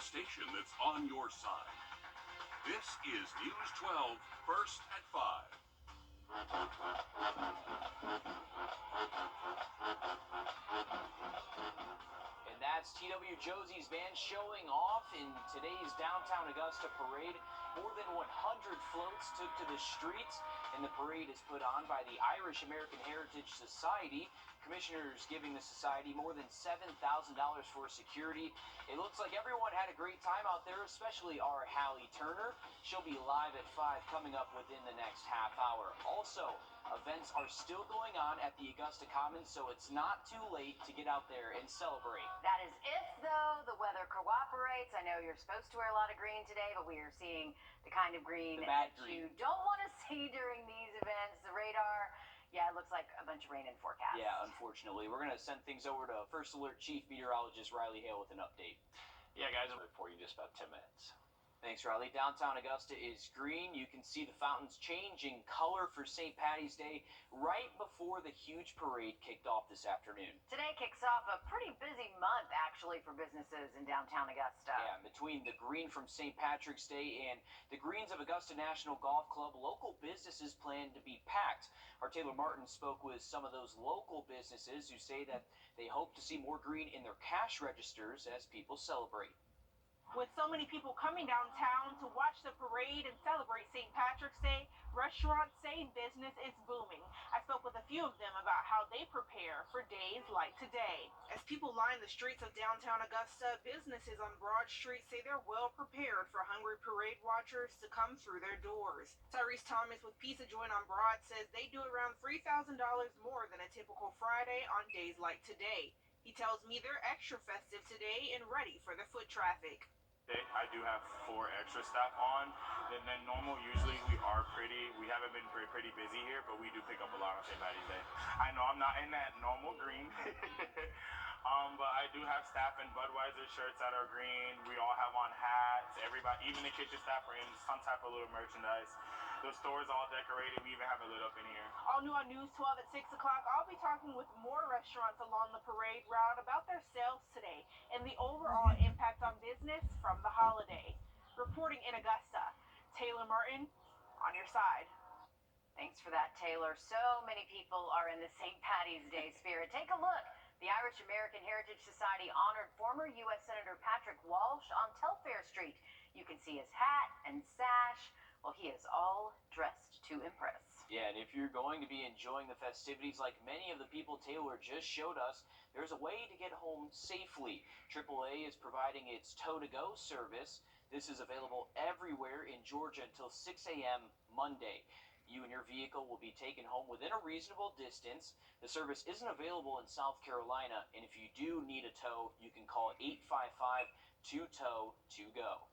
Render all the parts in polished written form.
station that's on your side. This is News 12, first at 5. And that's TW Josie's band showing off in today's downtown Augusta parade. More than 100 floats took to the streets, and the parade is put on by the Irish American Heritage Society. Commissioners giving the society more than $7,000 for security. It looks like everyone had a great time out there, especially our Hallie Turner. She'll be live at 5 coming up within the next half hour. Also, events are still going on at the Augusta Commons, so it's not too late to get out there and celebrate. That is if, though, the weather cooperates. I know you're supposed to wear a lot of green today, but we are seeing the kind of green that you don't want to see during these events. The radar, yeah, it looks like a bunch of rain in forecast. Yeah, unfortunately. We're going to send things over to First Alert Chief Meteorologist Riley Hale with an update. Yeah, guys, I'll report you in just about 10 minutes. Thanks, Riley. Downtown Augusta is green. You can see the fountains changing color for St. Patty's Day right before the huge parade kicked off this afternoon. Today kicks off a pretty busy month, actually, for businesses in downtown Augusta. Yeah, between the green from St. Patrick's Day and the greens of Augusta National Golf Club, local businesses plan to be packed. Our Taylor Martin spoke with some of those local businesses who say that they hope to see more green in their cash registers as people celebrate. With so many people coming downtown to watch the parade and celebrate St. Patrick's Day, restaurants say business is booming. I spoke with a few of them about how they prepare for days like today. As people line the streets of downtown Augusta, businesses on Broad Street say they're well prepared for hungry parade watchers to come through their doors. Tyrese Thomas with Pizza Joint on Broad says they do around $3,000 more than a typical Friday on days like today. He tells me they're extra festive today and ready for the foot traffic. I do have 4 extra staff on, and then normal, usually we haven't been pretty busy here, but we do pick up a lot on St. Patty's Day. I know I'm not in that normal green, but I do have staff in Budweiser shirts that are green. We all have on hats. Everybody, even the kitchen staff, are in some type of little merchandise. The store's all decorated. We even have it lit up in here. All new on News 12 at 6 o'clock, I'll be talking with more restaurants along the parade route about their sales today and the overall impact on business from the holiday. Reporting in Augusta, Taylor Martin, on your side. Thanks for that, Taylor. So many people are in the St. Patty's Day spirit. Take a look. The Irish American Heritage Society honored former U.S. Senator Patrick Walsh on Telfair Street. You can see his hat and sash. Well, he is all dressed to impress. Yeah, and if you're going to be enjoying the festivities like many of the people Taylor just showed us, there's a way to get home safely. AAA is providing its tow-to-go service. This is available everywhere in Georgia until 6 a.m. Monday. You and your vehicle will be taken home within a reasonable distance. The service isn't available in South Carolina, and if you do need a tow, you can call 855-2TOW-TO-GO.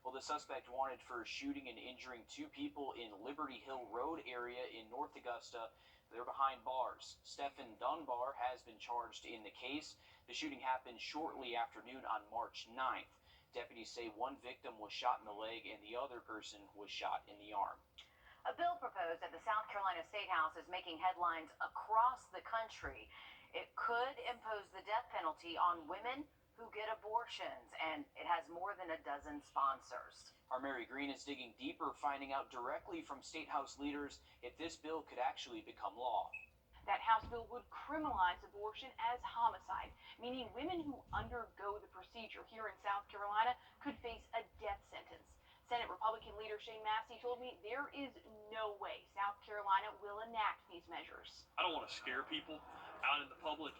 Well, the suspect wanted for shooting and injuring 2 people in Liberty Hill Road area in North Augusta. They're behind bars. Stephen Dunbar has been charged in the case. The shooting happened shortly after noon on March 9th. Deputies say 1 victim was shot in the leg and the other person was shot in the arm. A bill proposed at the South Carolina State House is making headlines across the country. It could impose the death penalty on women who get abortions, and it has more than a dozen sponsors. Our Mary Green is digging deeper, finding out directly from State House leaders if this bill could actually become law. That House bill would criminalize abortion as homicide, meaning women who undergo the procedure here in South Carolina could face a death sentence. Senate Republican leader Shane Massey told me there is no way South Carolina will enact these measures. I don't want to scare people out in the public.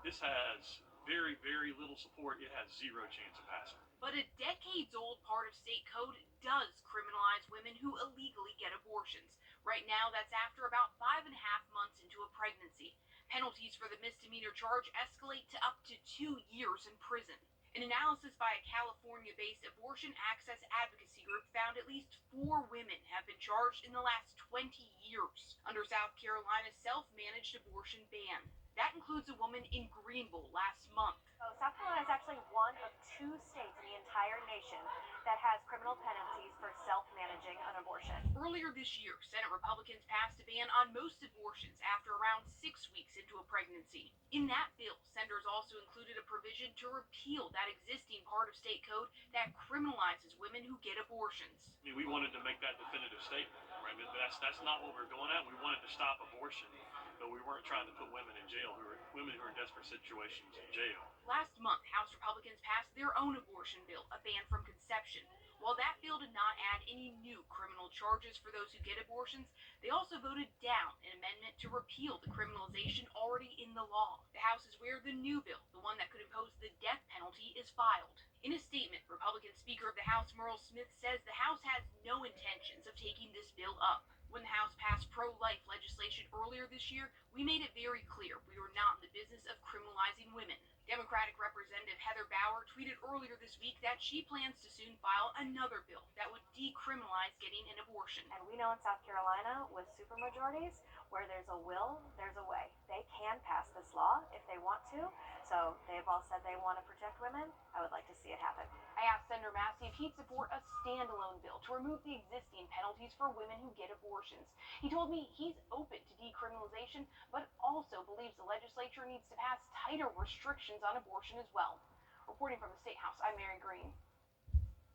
This has very, very little support. It has 0 chance of passing. But a decades-old part of state code does criminalize women who illegally get abortions. Right now, that's after about 5.5 months into a pregnancy. Penalties for the misdemeanor charge escalate to up to 2 years in prison. An analysis by a California-based abortion access advocacy group found at least 4 women have been charged in the last 20 years under South Carolina's self-managed abortion ban. That includes a woman in Greenville last month. South Carolina is actually one of 2 states in the entire nation that has criminal penalties for self-managing an abortion. Earlier this year, Senate Republicans passed a ban on most abortions after around 6 weeks into a pregnancy. In that bill, senators also included a provision to repeal that existing part of state code that criminalizes women who get abortions. I mean, we wanted to make that definitive statement, right? That's not what we're going at. We wanted to stop abortion, but we weren't trying to put women in jail, women who are in desperate situations in jail. Last month, House Republicans passed their own abortion bill, a ban from conception. While that bill did not add any new criminal charges for those who get abortions, they also voted down an amendment to repeal the criminalization already in the law. The House is where the new bill, the one that could impose the death penalty, is filed. In a statement, Republican Speaker of the House Merle Smith says the House has no intentions of taking this bill up. When the House passed pro-life legislation earlier this year, we made it very clear we were not in the business of criminalizing women. Democratic Representative Heather Bauer tweeted earlier this week that she plans to soon file another bill that would decriminalize getting an abortion. And we know in South Carolina, with supermajorities, where there's a will, there's a way. They can pass this law if they want to. So they've all said they want to protect women. I would like to see it happen. I asked Senator Massey if he'd support a standalone bill to remove the existing penalties for women who get abortions. He told me he's open to decriminalization, but also believes the legislature needs to pass tighter restrictions on abortion as well. Reporting from the State House, I'm Mary Green.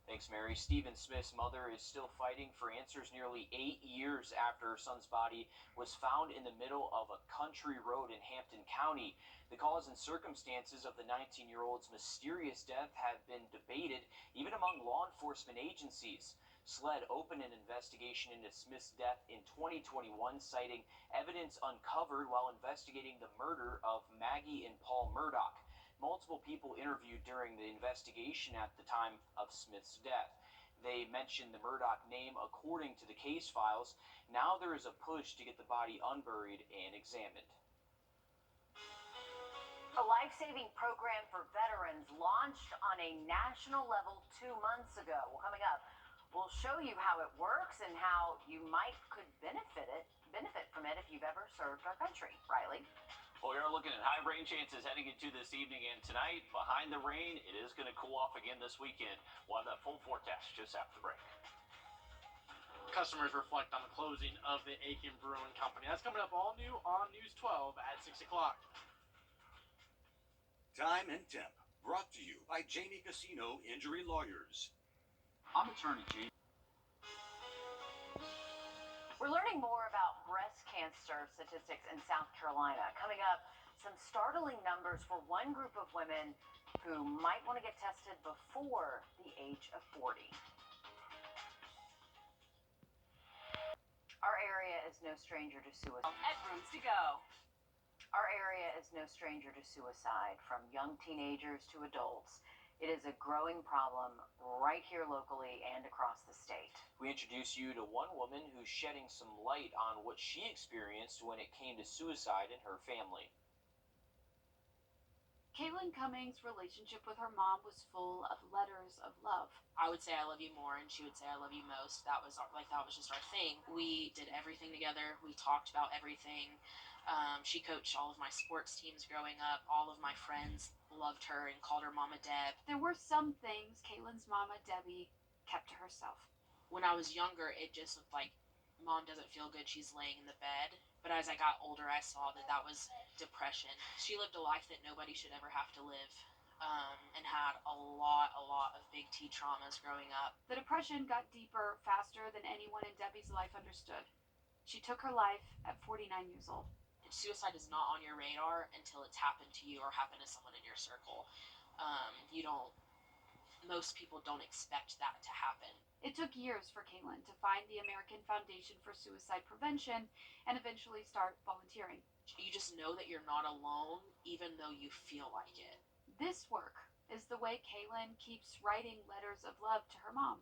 Thanks, Mary. Stephen Smith's mother is still fighting for answers nearly 8 years after her son's body was found in the middle of a country road in Hampton County. The cause and circumstances of the 19-year-old's mysterious death have been debated, even among law enforcement agencies. SLED opened an investigation into Smith's death in 2021, citing evidence uncovered while investigating the murder of Maggie and Paul Murdaugh. Multiple people interviewed during the investigation at the time of Smith's death. They mentioned the Murdaugh name according to the case files. Now there is a push to get the body unburied and examined. A life-saving program for veterans launched on a national level 2 months ago. Well, coming up, we'll show you how it works and how you could benefit from it if you've ever served our country. Riley? Well, we are looking at high rain chances heading into this evening and tonight. Behind the rain, it is going to cool off again this weekend. We'll have that full forecast just after the break. Customers reflect on the closing of the Aiken Brewing Company. That's coming up all new on News 12 at 6 o'clock. Time and Temp, brought to you by Janie Casino Injury Lawyers. I'm attorney Jamie. We're learning more about breast cancer statistics in South Carolina. Coming up, some startling numbers for one group of women who might want to get tested before the age of 40. Our area is no stranger to suicide. At Rooms to Go. Our area is no stranger to suicide, from young teenagers to adults. It is a growing problem right here locally and across the state. We introduce you to one woman who's shedding some light on what she experienced when it came to suicide in her family. Caitlin Cummings' relationship with her mom was full of letters of love. I would say I love you more, and she would say I love you most. That was just our thing. We did everything together. We talked about everything. She coached all of my sports teams growing up. All of my friends loved her and called her Mama Deb. There were some things Caitlin's mama, Debbie, kept to herself. When I was younger, it just looked like Mom doesn't feel good. She's laying in the bed. But as I got older, I saw that was depression. She lived a life that nobody should ever have to live, and had a lot of big T traumas growing up. The depression got deeper faster than anyone in Debbie's life understood. She took her life at 49 years old. Suicide is not on your radar until it's happened to you or happened to someone in your circle. Most people don't expect that to happen. It took years for Caitlin to find the American Foundation for Suicide Prevention and eventually start volunteering. You just know that you're not alone, even though you feel like it. This work is the way Caitlin keeps writing letters of love to her mom.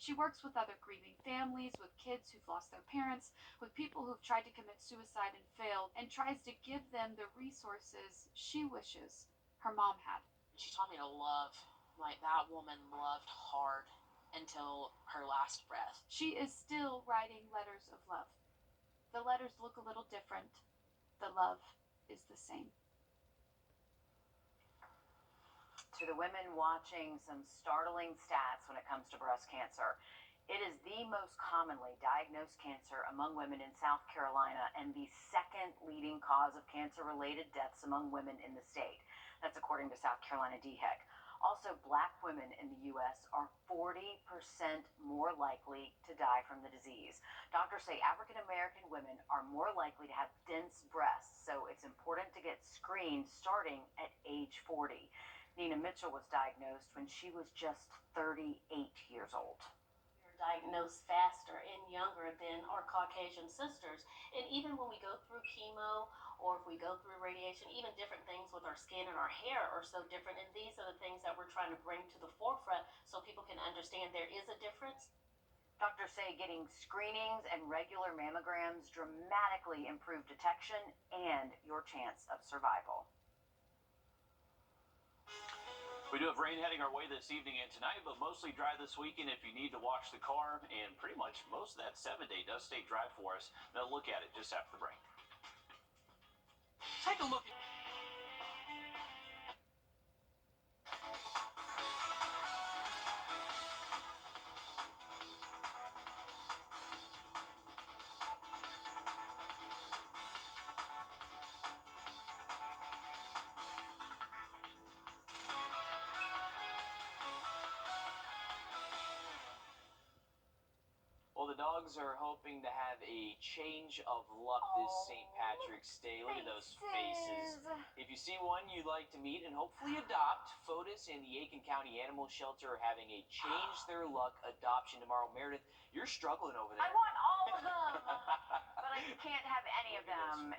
She works with other grieving families, with kids who've lost their parents, with people who've tried to commit suicide and failed, and tries to give them the resources she wishes her mom had. She taught me to love. Like, that woman loved hard until her last breath. She is still writing letters of love. The letters look a little different. The love is the same. To the women watching, some startling stats when it comes to breast cancer. It is the most commonly diagnosed cancer among women in South Carolina and the second leading cause of cancer-related deaths among women in the state. That's according to South Carolina DHEC. Also, black women in the U.S. are 40% more likely to die from the disease. Doctors say African American women are more likely to have dense breasts, so it's important to get screened starting at age 40. Nina Mitchell was diagnosed when she was just 38 years old. Diagnosed faster and younger than our Caucasian sisters. And even when we go through chemo or if we go through radiation, even different things with our skin and our hair are so different. And these are the things that we're trying to bring to the forefront so people can understand there is a difference. Doctors say getting screenings and regular mammograms dramatically improve detection and your chance of survival. We do have rain heading our way this evening and tonight, but mostly dry this weekend if you need to wash the car, and pretty much most of that 7-day does stay dry for us. Now look at it just after the break. Take a look at Well, the dogs are hoping to have a change of luck this St. Patrick's Day. Look at those faces. If you see one you'd like to meet and hopefully adopt, Fotis and the Aiken County Animal Shelter are having a Change Their Luck adoption tomorrow. Meredith, you're struggling over there. I want all of them, but I can't have any of them.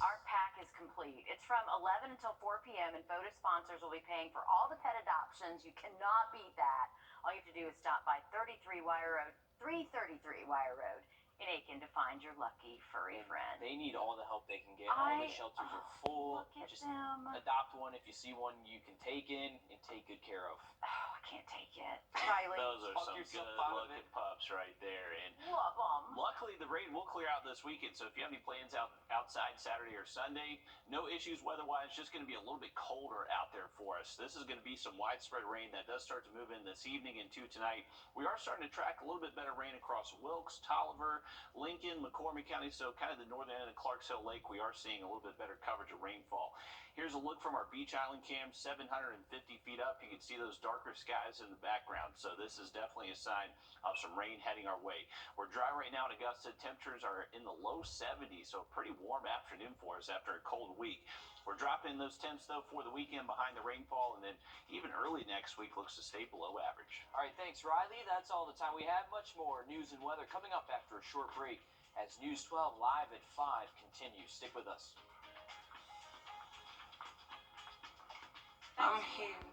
Our pack is complete. It's from 11 until 4 p.m. and Fotis sponsors will be paying for all the pet adoptions. You cannot beat that. All you have to do is stop by 333 Wire Road in Aiken to find your lucky furry friend. They need all the help they can get. All the shelters are full. Just adopt one. If you see one you can take in and take good care of. Oh, I can't take it. Riley. Those are some good-looking pups right there. And love them. Luckily, the rain will clear out this weekend, so if you have any plans outside Saturday or Sunday, no issues weather-wise, just going to be a little bit colder out there for us. This is going to be some widespread rain that does start to move in this evening and tonight. We are starting to track a little bit better rain across Wilkes, Tolliver, Lincoln, McCormick County, so kind of the northern end of Clarks Hill Lake, we are seeing a little bit better coverage of rainfall. Here's a look from our Beach Island cam, 750 feet up. You can see those darker skies in the background, so this is definitely a sign of some rain heading our way. We're dry right now in Augusta. Temperatures are in the low 70s, so a pretty warm afternoon for us after a cold week. We're dropping those temps, though, for the weekend behind the rainfall, and then even early next week looks to stay below average. All right, thanks, Riley. That's all the time we have. Much more news and weather coming up after a short break as News 12 Live at 5 continues. Stick with us. I'm here.